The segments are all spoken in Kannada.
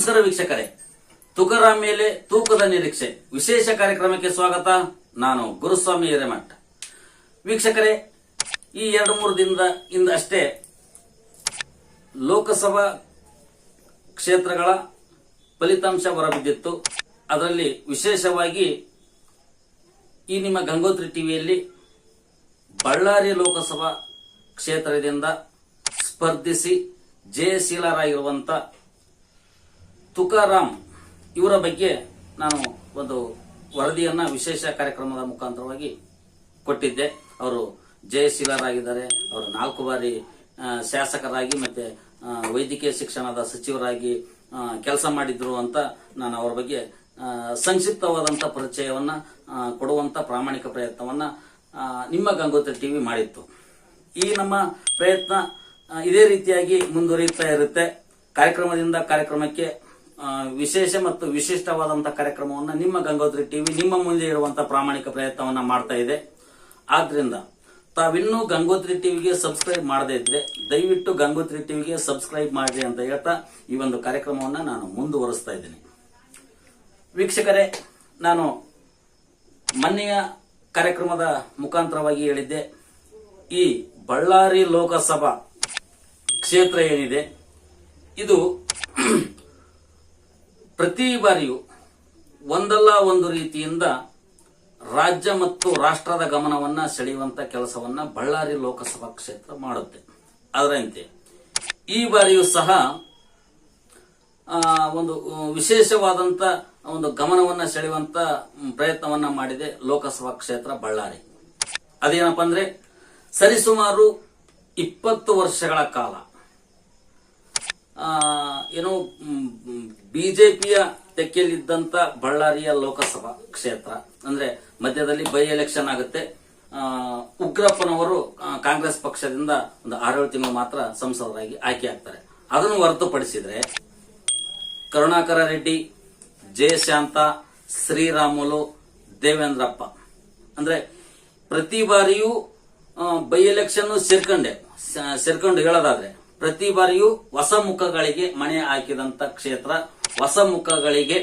ನಮಸ್ಕಾರ ವೀಕ್ಷಕರೇ, ತುಕಾರಾಂ ಮೇಲೆ ತೂಕದ ನಿರೀಕ್ಷೆ ವಿಶೇಷ ಕಾರ್ಯಕ್ರಮಕ್ಕೆ ಸ್ವಾಗತ. ನಾನು ಗುರುಸ್ವಾಮಿ ಹಿರೇಮಠ. ವೀಕ್ಷಕರೇ, ಈ 2-3 ದಿನದಿಂದ ಅಷ್ಟೇ ಲೋಕಸಭಾ ಕ್ಷೇತ್ರಗಳ ಫಲಿತಾಂಶ ಹೊರಬಿದ್ದಿತ್ತು. ಅದರಲ್ಲಿ ವಿಶೇಷವಾಗಿ ಈ ನಿಮ್ಮ ಗಂಗೋತ್ರಿ ಟಿವಿಯಲ್ಲಿ ಬಳ್ಳಾರಿ ಲೋಕಸಭಾ ಕ್ಷೇತ್ರದಿಂದ ಸ್ಪರ್ಧಿಸಿ ಜಯಶೀಲರಾಗಿರುವಂತ ತುಕಾರಾಂ ಇವರ ಬಗ್ಗೆ ನಾನು ಒಂದು ವರದಿಯನ್ನ ವಿಶೇಷ ಕಾರ್ಯಕ್ರಮದ ಮುಖಾಂತರವಾಗಿ ಕೊಟ್ಟಿದ್ದೆ. ಅವರು ಜಯಶೀಲರಾಗಿದ್ದಾರೆ. ಅವರು 4 ಬಾರಿ ಶಾಸಕರಾಗಿ ಮತ್ತೆ ವೈದ್ಯಕೀಯ ಶಿಕ್ಷಣದ ಸಚಿವರಾಗಿ ಕೆಲಸ ಮಾಡಿದ್ರು ಅಂತ ನಾನು ಅವರ ಬಗ್ಗೆ ಸಂಕ್ಷಿಪ್ತವಾದಂತ ಪರಿಚಯವನ್ನ ಕೊಡುವಂತ ಪ್ರಾಮಾಣಿಕ ಪ್ರಯತ್ನವನ್ನ ನಿಮ್ಮ ಗಂಗೋತ್ರಿ ಟಿವಿ ಮಾಡಿತ್ತು. ಈ ನಮ್ಮ ಪ್ರಯತ್ನ ಇದೇ ರೀತಿಯಾಗಿ ಮುಂದುವರಿಯುತ್ತಾ ಇರುತ್ತೆ. ಕಾರ್ಯಕ್ರಮದಿಂದ ಕಾರ್ಯಕ್ರಮಕ್ಕೆ ವಿಶೇಷ ಮತ್ತು ವಿಶಿಷ್ಟವಾದಂತಹ ಕಾರ್ಯಕ್ರಮವನ್ನು ನಿಮ್ಮ ಗಂಗೋತ್ರಿ ಟಿವಿ ನಿಮ್ಮ ಮುಂದೆ ಇರುವಂತಹ ಪ್ರಾಮಾಣಿಕ ಪ್ರಯತ್ನವನ್ನ ಮಾಡ್ತಾ ಇದೆ. ಆದ್ರಿಂದ ತಾವಿನ್ನೂ ಗಂಗೋತ್ರಿ ಟಿವಿಗೆ ಸಬ್ಸ್ಕ್ರೈಬ್ ಮಾಡದೇ ಇದ್ರೆ ದಯವಿಟ್ಟು ಗಂಗೋತ್ರಿ ಟಿವಿಗೆ ಸಬ್ಸ್ಕ್ರೈಬ್ ಮಾಡಿ ಅಂತ ಹೇಳ್ತಾ ಈ ಒಂದು ಕಾರ್ಯಕ್ರಮವನ್ನ ನಾನು ಮುಂದುವರಿಸ್ತಾ ಇದ್ದೀನಿ. ವೀಕ್ಷಕರೇ, ನಾನು ಮೊನ್ನೆಯ ಕಾರ್ಯಕ್ರಮದ ಮುಖಾಂತರವಾಗಿ ಹೇಳಿದ್ದೆ, ಈ ಬಳ್ಳಾರಿ ಲೋಕಸಭಾ ಕ್ಷೇತ್ರ ಏನಿದೆ ಇದು ಪ್ರತಿ ಬಾರಿಯೂ ಒಂದಲ್ಲ ಒಂದು ರೀತಿಯಿಂದ ರಾಜ್ಯ ಮತ್ತು ರಾಷ್ಟ್ರದ ಗಮನವನ್ನ ಸೆಳೆಯುವಂತ ಕೆಲಸವನ್ನ ಬಳ್ಳಾರಿ ಲೋಕಸಭಾ ಕ್ಷೇತ್ರ ಮಾಡುತ್ತೆ. ಅದರಂತೆ ಈ ಬಾರಿಯೂ ಸಹ ಒಂದು ವಿಶೇಷವಾದಂತ ಒಂದು ಗಮನವನ್ನ ಸೆಳೆಯುವಂತ ಪ್ರಯತ್ನವನ್ನ ಮಾಡಿದೆ ಲೋಕಸಭಾ ಕ್ಷೇತ್ರ ಬಳ್ಳಾರಿ. ಅದೇನಪ್ಪ ಅಂದ್ರೆ, ಸರಿಸುಮಾರು 20 ವರ್ಷಗಳ ಕಾಲ ಏನು ಬಿಜೆಪಿಯ ತೆಕ್ಕೆಯಲ್ಲಿದ್ದಂತ ಬಳ್ಳಾರಿಯ ಲೋಕಸಭಾ ಕ್ಷೇತ್ರ ಅಂದ್ರೆ ಮಧ್ಯದಲ್ಲಿ ಬೈ ಎಲೆಕ್ಷನ್ ಆಗುತ್ತೆ. ಉಗ್ರಪ್ಪನವರು ಕಾಂಗ್ರೆಸ್ ಪಕ್ಷದಿಂದ ಒಂದು 6 ತಿಂಗಳು ಮಾತ್ರ ಸಂಸದರಾಗಿ ಆಯ್ಕೆ ಆಗ್ತಾರೆ. ಅದನ್ನು ಹೊರತುಪಡಿಸಿದ್ರೆ ಕರುಣಾಕರ ರೆಡ್ಡಿ, ಜಯಶಾಂತ, ಶ್ರೀರಾಮುಲು, ದೇವೇಂದ್ರಪ್ಪ ಅಂದ್ರೆ ಪ್ರತಿ ಬಾರಿಯೂ ಬೈ ಎಲೆಕ್ಷನ್ ಸೇರ್ಕೊಂಡು ಹೇಳೋದಾದ್ರೆ ಪ್ರತಿ ಬಾರಿಯೂ ಹೊಸ ಮುಖಗಳಿಗೆ ಮಣೆ ಹಾಕಿದಂತ ಕ್ಷೇತ್ರ, ಹೊಸ ಮುಖಗಳಿಗೆ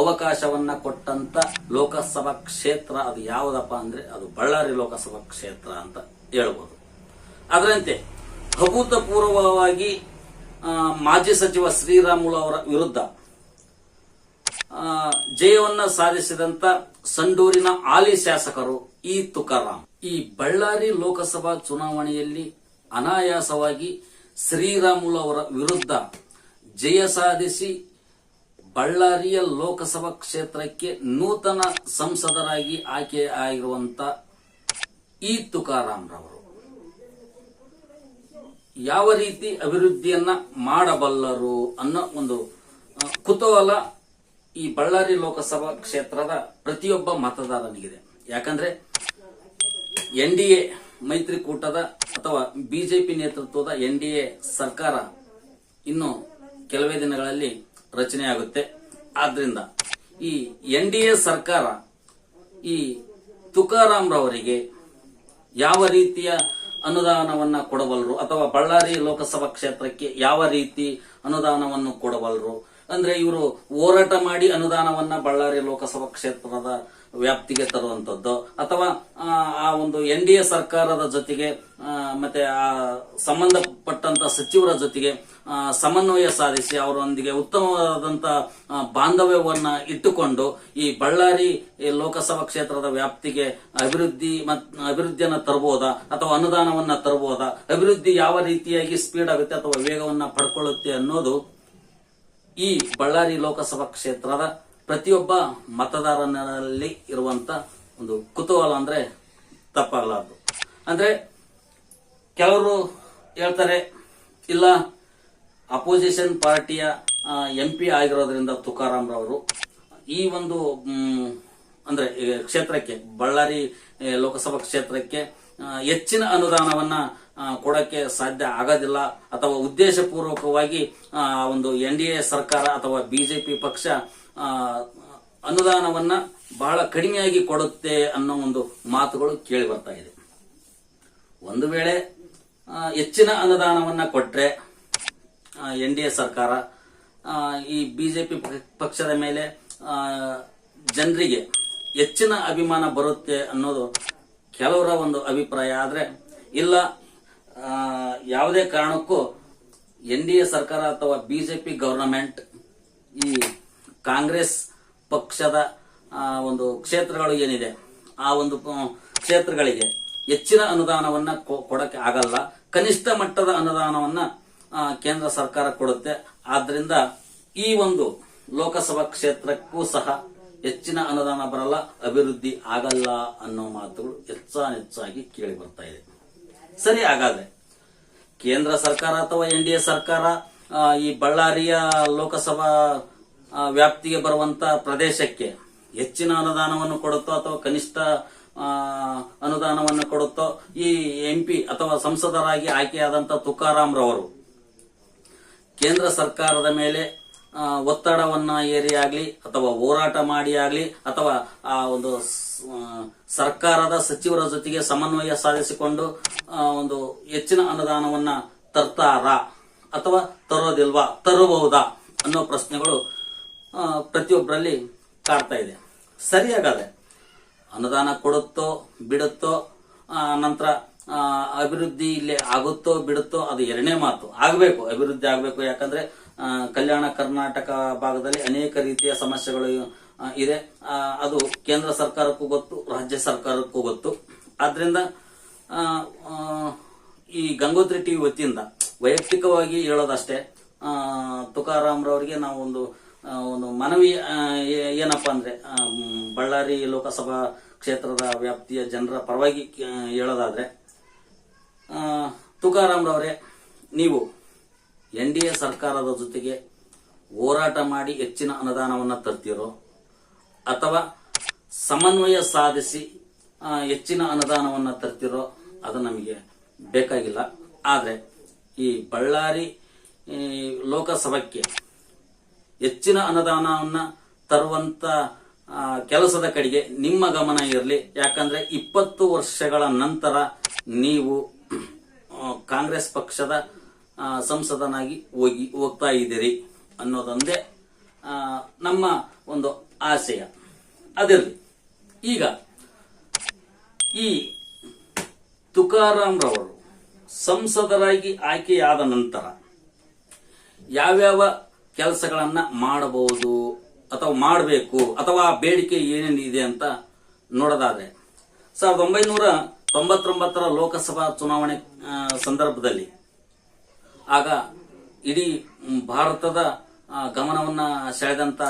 ಅವಕಾಶವನ್ನ ಕೊಟ್ಟಂತ ಲೋಕಸಭಾ ಕ್ಷೇತ್ರ ಅದು ಯಾವುದಪ್ಪ ಅಂದ್ರೆ ಅದು ಬಳ್ಳಾರಿ ಲೋಕಸಭಾ ಕ್ಷೇತ್ರ ಅಂತ ಹೇಳ್ಬೋದು. ಅದರಂತೆ ಅಭೂತಪೂರ್ವವಾಗಿ ಮಾಜಿ ಸಚಿವ ಶ್ರೀರಾಮುಲು ಅವರ ವಿರುದ್ಧ ಜಯವನ್ನ ಸಾಧಿಸಿದಂತ ಸಂಡೂರಿನ ಹಾಲಿ ಶಾಸಕರು ಈ ತುಕಾರಾಂ ಈ ಬಳ್ಳಾರಿ ಲೋಕಸಭಾ ಚುನಾವಣೆಯಲ್ಲಿ ಅನಾಯಾಸವಾಗಿ ಶ್ರೀರಾಮುಲು ಅವರ ವಿರುದ್ಧ ಜಯ ಸಾಧಿಸಿ ಬಳ್ಳಾರಿಯ ಲೋಕಸಭಾ ಕ್ಷೇತ್ರಕ್ಕೆ ನೂತನ ಸಂಸದರಾಗಿ ಆಯ್ಕೆ ಆಗಿರುವಂತ ಈ ತುಕಾರಾಂ ರವರು ಯಾವ ರೀತಿ ಅಭಿವೃದ್ಧಿಯನ್ನ ಮಾಡಬಲ್ಲರು ಅನ್ನೋ ಒಂದು ಕುತೂಹಲ ಈ ಬಳ್ಳಾರಿ ಲೋಕಸಭಾ ಕ್ಷೇತ್ರದ ಪ್ರತಿಯೊಬ್ಬ ಮತದಾರನಿಗಿದೆ. ಯಾಕಂದ್ರೆ ಎನ್ಡಿಎ ಮೈತ್ರಿಕೂಟದ ಅಥವಾ ಬಿಜೆಪಿ ನೇತೃತ್ವದ ಎನ್ಡಿಎ ಸರ್ಕಾರ ಇನ್ನು ಕೆಲವೇ ದಿನಗಳಲ್ಲಿ ರಚನೆಯಾಗುತ್ತೆ. ಆದ್ರಿಂದ ಈ ಎನ್ಡಿಎ ಸರ್ಕಾರ ಈ ತುಕಾರಾಂ ರವರಿಗೆ ಯಾವ ರೀತಿಯ ಅನುದಾನವನ್ನ ಕೊಡಬಲ್ಲರು ಅಥವಾ ಬಳ್ಳಾರಿ ಲೋಕಸಭಾ ಕ್ಷೇತ್ರಕ್ಕೆ ಯಾವ ರೀತಿ ಅನುದಾನವನ್ನು ಕೊಡಬಲ್ಲರು ಅಂದ್ರೆ ಇವರು ಹೋರಾಟ ಮಾಡಿ ಅನುದಾನವನ್ನ ಬಳ್ಳಾರಿ ಲೋಕಸಭಾ ಕ್ಷೇತ್ರದ ವ್ಯಾಪ್ತಿಗೆ ತರುವಂತದ್ದು ಅಥವಾ ಆ ಒಂದು ಎನ್ಡಿಎ ಸರ್ಕಾರದ ಜೊತೆಗೆ ಮತ್ತೆ ಆ ಸಂಬಂಧಪಟ್ಟಂತ ಸಚಿವರ ಜೊತೆಗೆ ಸಮನ್ವಯ ಸಾಧಿಸಿ ಅವರೊಂದಿಗೆ ಉತ್ತಮವಾದಂತ ಬಾಂಧವ್ಯವನ್ನ ಇಟ್ಟುಕೊಂಡು ಈ ಬಳ್ಳಾರಿ ಲೋಕಸಭಾ ಕ್ಷೇತ್ರದ ವ್ಯಾಪ್ತಿಗೆ ಅಭಿವೃದ್ಧಿಯನ್ನ ತರಬಹುದಾ ಅಥವಾ ಅನುದಾನವನ್ನ ತರಬಹುದಾ, ಅಭಿವೃದ್ಧಿ ಯಾವ ರೀತಿಯಾಗಿ ಸ್ಪೀಡ್ ಆಗುತ್ತೆ ಅಥವಾ ವೇಗವನ್ನ ಪಡ್ಕೊಳ್ಳುತ್ತೆ ಅನ್ನೋದು ಈ ಬಳ್ಳಾರಿ ಲೋಕಸಭಾ ಕ್ಷೇತ್ರದ ಪ್ರತಿಯೊಬ್ಬ ಮತದಾರನಲ್ಲಿ ಇರುವಂತ ಒಂದು ಕುತೂಹಲ ಅಂದ್ರೆ ತಪ್ಪಾಗಲಾರದು. ಅಂದ್ರೆ ಕೆಲವರು ಹೇಳ್ತಾರೆ, ಇಲ್ಲ ಅಪೋಸಿಷನ್ ಪಾರ್ಟಿಯ MP ಆಗಿರೋದ್ರಿಂದ ತುಕಾರಾಂ ರವರು ಈ ಒಂದು ಅಂದ್ರೆ ಕ್ಷೇತ್ರಕ್ಕೆ ಬಳ್ಳಾರಿ ಲೋಕಸಭಾ ಕ್ಷೇತ್ರಕ್ಕೆ ಹೆಚ್ಚಿನ ಅನುದಾನವನ್ನ ಕೊಡಕ್ಕೆ ಸಾಧ್ಯ ಆಗೋದಿಲ್ಲ ಅಥವಾ ಉದ್ದೇಶಪೂರ್ವಕವಾಗಿ ಒಂದು ಎನ್ಡಿಎ ಸರ್ಕಾರ ಅಥವಾ ಬಿಜೆಪಿ ಪಕ್ಷ ಅನುದಾನವನ್ನ ಬಹಳ ಕಡಿಮೆಯಾಗಿ ಕೊಡುತ್ತೆ ಅನ್ನೋ ಒಂದು ಮಾತುಗಳು ಕೇಳಿ ಬರ್ತಾ ಇದೆ. ಒಂದು ವೇಳೆ ಹೆಚ್ಚಿನ ಅನುದಾನವನ್ನ ಕೊಟ್ರೆ ಎನ್ಡಿಎ ಸರ್ಕಾರ ಈ ಬಿಜೆಪಿ ಪಕ್ಷದ ಮೇಲೆ ಜನರಿಗೆ ಹೆಚ್ಚಿನ ಅಭಿಮಾನ ಬರುತ್ತೆ ಅನ್ನೋದು ಕೆಲವರ ಒಂದು ಅಭಿಪ್ರಾಯ. ಆದ್ರೆ ಇಲ್ಲ, ಯಾವುದೇ ಕಾರಣಕ್ಕೂ NDA ಸರ್ಕಾರ ಅಥವಾ ಬಿಜೆಪಿ ಗವರ್ನಮೆಂಟ್ ಈ ಕಾಂಗ್ರೆಸ್ ಪಕ್ಷದ ಒಂದು ಕ್ಷೇತ್ರಗಳು ಏನಿದೆ ಆ ಒಂದು ಕ್ಷೇತ್ರಗಳಿಗೆ ಹೆಚ್ಚಿನ ಅನುದಾನವನ್ನ ಕೊಡಕ್ಕೆ ಆಗಲ್ಲ. ಕನಿಷ್ಠ ಮಟ್ಟದ ಅನುದಾನವನ್ನ ಕೇಂದ್ರ ಸರ್ಕಾರ ಕೊಡುತ್ತೆ. ಆದ್ರಿಂದ ಈ ಒಂದು ಲೋಕಸಭಾ ಕ್ಷೇತ್ರಕ್ಕೂ ಸಹ ಹೆಚ್ಚಿನ ಅನುದಾನ ಬರಲ್ಲ, ಅಭಿವೃದ್ಧಿ ಆಗಲ್ಲ ಅನ್ನೋ ಮಾತುಗಳು ಹೆಚ್ಚಾಗಿ ಕೇಳಿ ಬರ್ತಾ ಇದೆ. ಸರಿ, ಹಾಗಾದ್ರೆ ಕೇಂದ್ರ ಸರ್ಕಾರ ಅಥವಾ NDA ಸರ್ಕಾರ ಈ ಬಳ್ಳಾರಿಯ ಲೋಕಸಭಾ ವ್ಯಾಪ್ತಿಗೆ ಬರುವಂತ ಪ್ರದೇಶಕ್ಕೆ ಹೆಚ್ಚಿನ ಅನುದಾನವನ್ನು ಕೊಡುತ್ತೋ ಅಥವಾ ಕನಿಷ್ಠ ಅನುದಾನವನ್ನು ಕೊಡುತ್ತೋ, ಈ MP ಅಥವಾ ಸಂಸದರಾಗಿ ಆಯ್ಕೆಯಾದಂತ ತುಕಾರಾಂ ರವರು ಕೇಂದ್ರ ಸರ್ಕಾರದ ಮೇಲೆ ಒತ್ತಡವನ್ನ ಏರಿ ಆಗ್ಲಿ ಅಥವಾ ಹೋರಾಟ ಮಾಡಿ ಆಗ್ಲಿ ಅಥವಾ ಆ ಒಂದು ಸರ್ಕಾರದ ಸಚಿವರ ಜೊತೆಗೆ ಸಮನ್ವಯ ಸಾಧಿಸಿಕೊಂಡು ಒಂದು ಹೆಚ್ಚಿನ ಅನುದಾನವನ್ನ ತರ್ತಾರ ಅಥವಾ ತರೋದಿಲ್ವಾ, ತರಬಹುದಾ ಅನ್ನೋ ಪ್ರಶ್ನೆಗಳು ಪ್ರತಿಯೊಬ್ಬರಲ್ಲಿ ಕಾಡ್ತಾ ಇದೆ. ಸರಿಯಾಗಾದ್ರೆ ಅನುದಾನ ಕೊಡುತ್ತೋ ಬಿಡುತ್ತೋ, ನಂತರ ಅಭಿವೃದ್ಧಿ ಇಲ್ಲಿ ಆಗುತ್ತೋ ಬಿಡುತ್ತೋ ಅದು ಎರಡನೇ ಮಾತು. ಆಗಬೇಕು, ಅಭಿವೃದ್ಧಿ ಆಗಬೇಕು. ಯಾಕಂದ್ರೆ ಕಲ್ಯಾಣ ಕರ್ನಾಟಕ ಭಾಗದಲ್ಲಿ ಅನೇಕ ರೀತಿಯ ಸಮಸ್ಯೆಗಳು ಇದೆ. ಅದು ಕೇಂದ್ರ ಸರ್ಕಾರಕ್ಕೂ ಗೊತ್ತು, ರಾಜ್ಯ ಸರ್ಕಾರಕ್ಕೂ ಗೊತ್ತು. ಆದ್ರಿಂದ ಈ ಗಂಗೋತ್ರಿ ಟಿವಿ ವತಿಯಿಂದ ವೈಯಕ್ತಿಕವಾಗಿ ಹೇಳೋದಷ್ಟೇ, ತುಕಾರಾಂ ರವರಿಗೆ ನಾವು ಒಂದು ಮನವಿ ಏನಪ್ಪಾ ಅಂದ್ರೆ, ಬಳ್ಳಾರಿ ಲೋಕಸಭಾ ಕ್ಷೇತ್ರದ ವ್ಯಾಪ್ತಿಯ ಜನರ ಪರವಾಗಿ ಹೇಳೋದಾದ್ರೆ, ತುಕಾರಾಂ ರವರೇ, ನೀವು NDA ಸರ್ಕಾರದ ಜೊತೆಗೆ ಹೋರಾಟ ಮಾಡಿ ಹೆಚ್ಚಿನ ಅನುದಾನವನ್ನ ತರ್ತಿರೋ ಅಥವಾ ಸಮನ್ವಯ ಸಾಧಿಸಿ ಹೆಚ್ಚಿನ ಅನುದಾನವನ್ನ ತರ್ತಿರೋ ಅದು ನಮಗೆ ಬೇಕಾಗಿಲ್ಲ. ಆದ್ರೆ ಈ ಬಳ್ಳಾರಿ ಲೋಕಸಭಕ್ಕೆ ಹೆಚ್ಚಿನ ಅನುದಾನವನ್ನ ತರುವಂತ ಕೆಲಸದ ಕಡೆಗೆ ನಿಮ್ಮ ಗಮನ ಇರಲಿ. ಯಾಕಂದ್ರೆ 20 ವರ್ಷಗಳ ನಂತರ ನೀವು ಕಾಂಗ್ರೆಸ್ ಪಕ್ಷದ ಸಂಸದನಾಗಿ ಹೋಗ್ತಾ ಇದ್ದೀರಿ ಅನ್ನೋದೊಂದೇ ನಮ್ಮ ಒಂದು ಆಶಯ. ಅದಿರಲಿ. ಈಗ ಈ ತುಕಾರಾಂ ರವರು ಸಂಸದರಾಗಿ ಆಯ್ಕೆಯಾದ ನಂತರ ಯಾವ್ಯಾವ ಕೆಲಸಗಳನ್ನ ಮಾಡಬಹುದು ಅಥವಾ ಮಾಡಬೇಕು ಅಥವಾ ಬೇಡಿಕೆ ಏನೇನಿದೆ ಅಂತ ನೋಡೋದಾದ್ರೆ, 1999ರ ಲೋಕಸಭಾ ಚುನಾವಣೆ ಸಂದರ್ಭದಲ್ಲಿ ಆಗ ಇಡೀ ಭಾರತದ ಗಮನವನ್ನ ಸೆಳೆದಂತ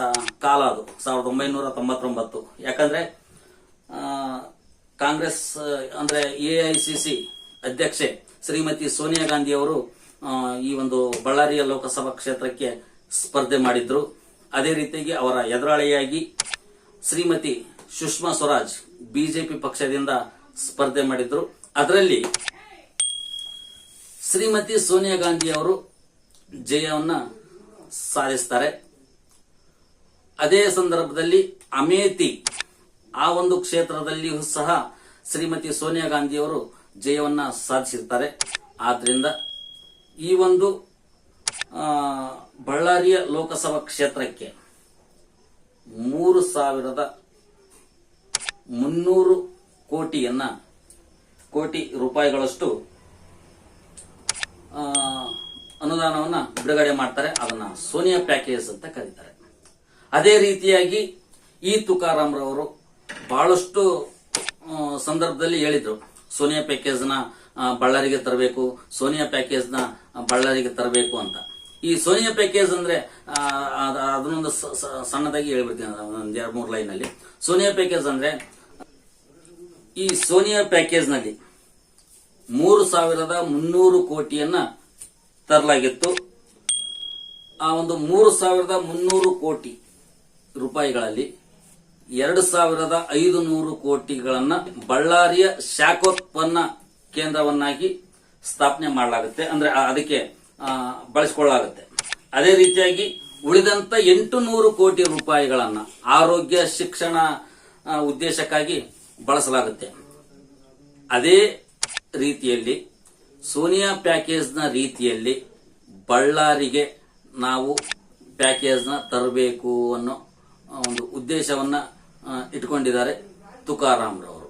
ಕಾಲ ಅದು 1999. ಯಾಕಂದ್ರೆ ಕಾಂಗ್ರೆಸ್ ಅಂದ್ರೆ AICC ಅಧ್ಯಕ್ಷೆ ಶ್ರೀಮತಿ ಸೋನಿಯಾ ಗಾಂಧಿ ಅವರು ಈ ಒಂದು ಬಳ್ಳಾರಿಯ ಲೋಕಸಭಾ ಕ್ಷೇತ್ರಕ್ಕೆ ಸ್ಪರ್ಧೆ ಮಾಡಿದ್ರು. ಅದೇ ರೀತಿಯಾಗಿ ಅವರ ಎದುರಾಳಿಯಾಗಿ ಶ್ರೀಮತಿ ಸುಷ್ಮಾ ಸ್ವರಾಜ್ ಬಿಜೆಪಿ ಪಕ್ಷದಿಂದ ಸ್ಪರ್ಧೆ ಮಾಡಿದ್ರು. ಅದರಲ್ಲಿ ಶ್ರೀಮತಿ ಸೋನಿಯಾ ಗಾಂಧಿ ಅವರು ಜಯವನ್ನ ಸಾಧಿಸ್ತಾರೆ. ಅದೇ ಸಂದರ್ಭದಲ್ಲಿ ಅಮೇಥಿ ಆ ಒಂದು ಕ್ಷೇತ್ರದಲ್ಲಿಯೂ ಸಹ ಶ್ರೀಮತಿ ಸೋನಿಯಾ ಗಾಂಧಿ ಅವರು ಜಯವನ್ನ ಸಾಧಿಸಿರ್ತಾರೆ. ಆದ್ರಿಂದ ಈ ಒಂದು ಬಳ್ಳಾರಿಯ ಲೋಕಸಭಾ ಕ್ಷೇತ್ರಕ್ಕೆ 3,300 ಕೋಟಿ ರೂಪಾಯಿಗಳಷ್ಟು ಅನುದಾನವನ್ನ ಬಿಡುಗಡೆ ಮಾಡ್ತಾರೆ. ಅದನ್ನ ಸೋನಿಯಾ ಪ್ಯಾಕೇಜ್ ಅಂತ ಕರೀತಾರೆ. ಅದೇ ರೀತಿಯಾಗಿ ಈ ತುಕಾರಾಂ ರವರು ಬಹಳಷ್ಟು ಸಂದರ್ಭದಲ್ಲಿ ಹೇಳಿದ್ರು, ಸೋನಿಯಾ ಪ್ಯಾಕೇಜ್ ನ ಬಳ್ಳಾರಿಗೆ ತರಬೇಕು, ಸೋನಿಯಾ ಪ್ಯಾಕೇಜ್ ನ ಬಳ್ಳಾರಿಗೆ ತರಬೇಕು ಅಂತ. ಈ ಸೋನಿಯಾ ಪ್ಯಾಕೇಜ್ ಅಂದ್ರೆ ಅದನ್ನೊಂದು ಸಣ್ಣದಾಗಿ ಹೇಳ್ಬಿಡ್ತೀನಿ, ಒಂದ್ 2-3 ಲೈನ್ ಅಲ್ಲಿ. ಸೋನಿಯಾ ಪ್ಯಾಕೇಜ್ ಅಂದ್ರೆ, ಈ ಸೋನಿಯಾ ಪ್ಯಾಕೇಜ್ ನಲ್ಲಿ 3,300 ಕೋಟಿಯನ್ನ ತರಲಾಗಿತ್ತು. ಆ ಒಂದು 3,300 ಕೋಟಿ ರೂಪಾಯಿಗಳಲ್ಲಿ 2,500 ಕೋಟಿಗಳನ್ನ ಬಳ್ಳಾರಿಯ ಶಾಖೋತ್ಪನ್ನ ಕೇಂದ್ರವನ್ನಾಗಿ ಸ್ಥಾಪನೆ ಮಾಡಲಾಗುತ್ತೆ, ಅಂದ್ರೆ ಅದಕ್ಕೆ ಬಳಸಿಕೊಳ್ಳಲಾಗುತ್ತೆ. ಅದೇ ರೀತಿಯಾಗಿ ಉಳಿದಂತ 800 ಕೋಟಿ ರೂಪಾಯಿಗಳನ್ನ ಆರೋಗ್ಯ ಶಿಕ್ಷಣ ಉದ್ದೇಶಕ್ಕಾಗಿ ಬಳಸಲಾಗುತ್ತೆ. ಅದೇ ರೀತಿಯಲ್ಲಿ ಸೋನಿಯಾ ಪ್ಯಾಕೇಜ್ ನ ರೀತಿಯಲ್ಲಿ ಬಳ್ಳಾರಿಗೆ ನಾವು ಪ್ಯಾಕೇಜ್ನ ತರಬೇಕು ಅನ್ನೋ ಒಂದು ಉದ್ದೇಶವನ್ನ ಇಟ್ಕೊಂಡಿದ್ದಾರೆ ತುಕಾರಾಮ್ರವರು.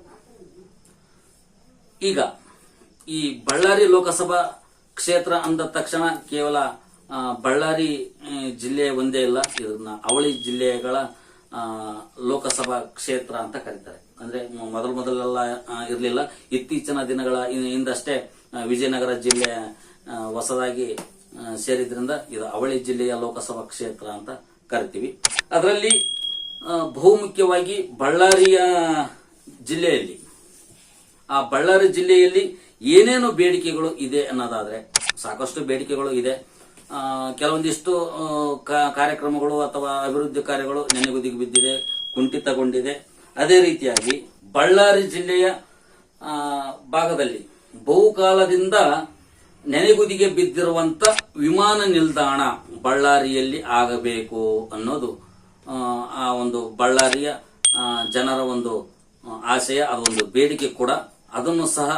ಈಗ ಈ ಬಳ್ಳಾರಿ ಲೋಕಸಭಾ ಕ್ಷೇತ್ರ ಅಂದ ತಕ್ಷಣ ಕೇವಲ ಬಳ್ಳಾರಿ ಜಿಲ್ಲೆ ಒಂದೇ ಇಲ್ಲ, ಇದನ್ನ ಅವಳಿ ಜಿಲ್ಲೆಗಳ ಲೋಕಸಭಾ ಕ್ಷೇತ್ರ ಅಂತ ಕರೀತಾರೆ. ಅಂದ್ರೆ ಮೊದಲೆಲ್ಲ ಇರಲಿಲ್ಲ, ಇತ್ತೀಚಿನ ದಿನಗಳ ಹಿಂದಷ್ಟೇ ವಿಜಯನಗರ ಜಿಲ್ಲೆ ಹೊಸದಾಗಿ ಸೇರಿದ್ರಿಂದ ಇದು ಅವಳಿ ಜಿಲ್ಲೆಯ ಲೋಕಸಭಾ ಕ್ಷೇತ್ರ ಅಂತ ಕರಿತೀವಿ. ಅದರಲ್ಲಿ ಬಹುಮುಖ್ಯವಾಗಿ ಬಳ್ಳಾರಿಯ ಜಿಲ್ಲೆಯಲ್ಲಿ ಬಳ್ಳಾರಿ ಜಿಲ್ಲೆಯಲ್ಲಿ ಏನೇನು ಬೇಡಿಕೆಗಳು ಇದೆ ಅನ್ನೋದಾದ್ರೆ ಸಾಕಷ್ಟು ಬೇಡಿಕೆಗಳು ಇದೆ. ಕೆಲವೊಂದಿಷ್ಟು ಕಾರ್ಯಕ್ರಮಗಳು ಅಥವಾ ಅಭಿವೃದ್ಧಿ ಕಾರ್ಯಗಳು ನೆನೆಗುದಿಗೆ ಬಿದ್ದಿದೆ, ಕುಂಠಿತಗೊಂಡಿದೆ. ಅದೇ ರೀತಿಯಾಗಿ ಬಳ್ಳಾರಿ ಜಿಲ್ಲೆಯ ಭಾಗದಲ್ಲಿ ಬಹುಕಾಲದಿಂದ ನೆನೆಗುದಿಗೆ ಬಿದ್ದಿರುವಂತ ವಿಮಾನ ನಿಲ್ದಾಣ ಬಳ್ಳಾರಿಯಲ್ಲಿ ಆಗಬೇಕು ಅನ್ನೋದು ಆ ಒಂದು ಬಳ್ಳಾರಿಯ ಜನರ ಒಂದು ಆಶಯ, ಅದೊಂದು ಬೇಡಿಕೆ ಕೂಡ. ಅದನ್ನು ಸಹ